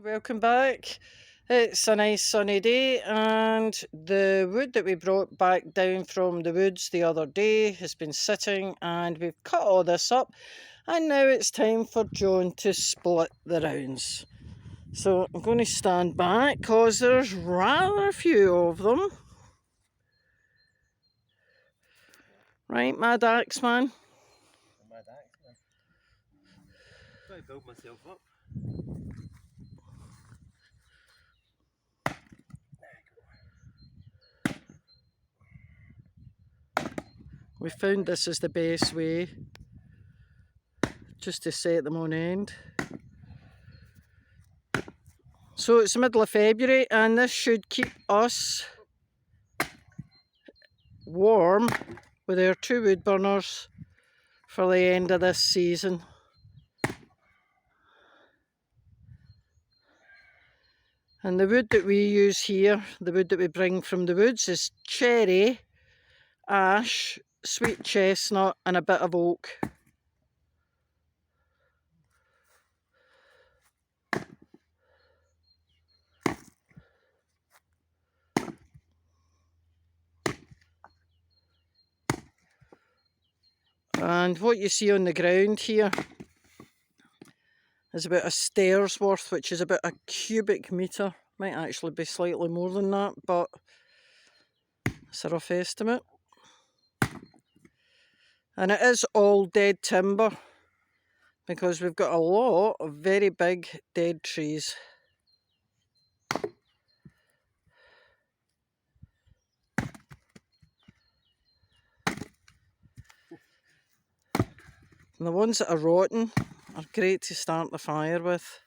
Welcome back. It's a nice sunny day, and the wood that we brought back down from the woods the other day has been sitting, and we've cut all this up, and now it's time for Joan to split the rounds. So I'm going to stand back because there's rather a few of them. Right, Mad Axe Man? Mad Axe Man. Try to build myself up. We found this is the best way, just to set them on end. So it's the middle of February, and this should keep us warm with our 2 wood burners for the end of this season. And the wood that we use here, the wood that we bring from the woods, is cherry, ash, sweet chestnut and a bit of oak. And what you see on the ground here is about a stair's worth, which is about a cubic metre. Might actually be slightly more than that, but it's a rough estimate. And it is all dead timber, because we've got a lot of very big dead trees. And the ones that are rotten are great to start the fire with.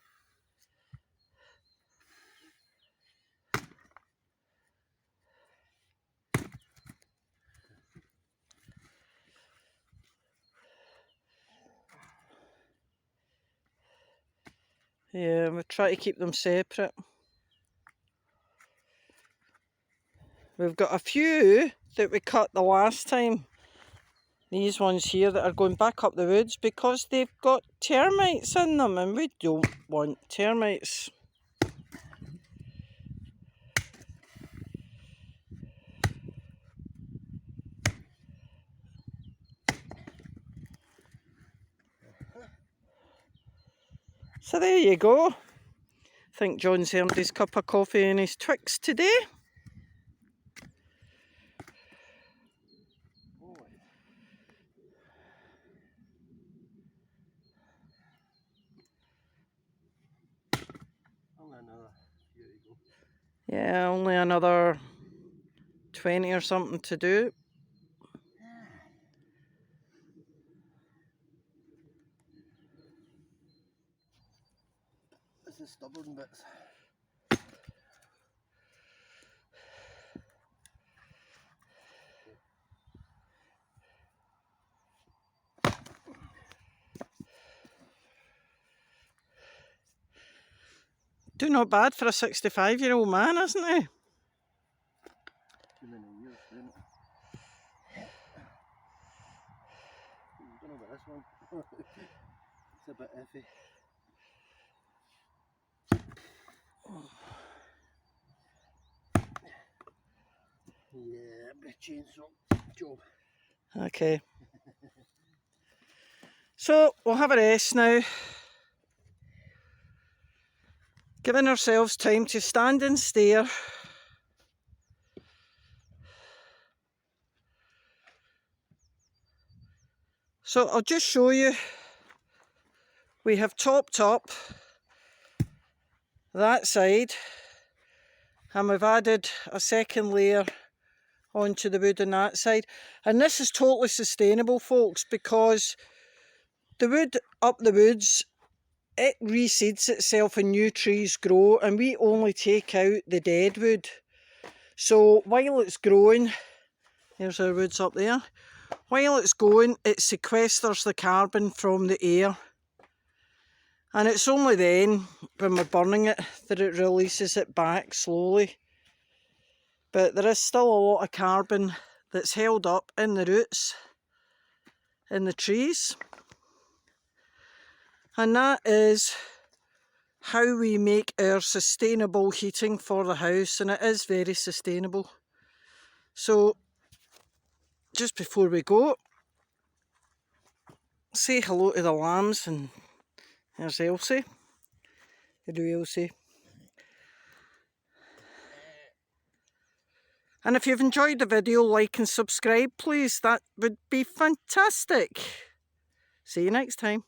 Yeah, we try to keep them separate. We've got a few that we cut the last time. These ones here that are going back up the woods because they've got termites in them, and we don't want termites. So there you go. I think John's earned his cup of coffee and his Twix today. Only another few to go. Yeah, only another 20 or something to do. This is stubborn bits. Do not bad for a 65-year-old man, isn't he? Too many years doing it. I don't know about this one. It's a bit iffy. Yeah, bit chainsaw job. Okay. So we'll have a rest now. Giving ourselves time to stand and stare. So I'll just show you. We have topped up that side, and we've added a second layer onto the wood on that side. And this is totally sustainable, folks, because the wood up the woods, it reseeds itself and new trees grow, and we only take out the dead wood. So while it's growing, there's our woods up there, while it's going, it sequesters the carbon from the air. And it's only then, when we're burning it, that it releases it back slowly. But there is still a lot of carbon that's held up in the roots, in the trees. And that is how we make our sustainable heating for the house, and it is very sustainable. So just before we go, say hello to the lambs, and there's Elsie. Hello, Elsie. And if you've enjoyed the video, like and subscribe, please. That would be fantastic. See you next time.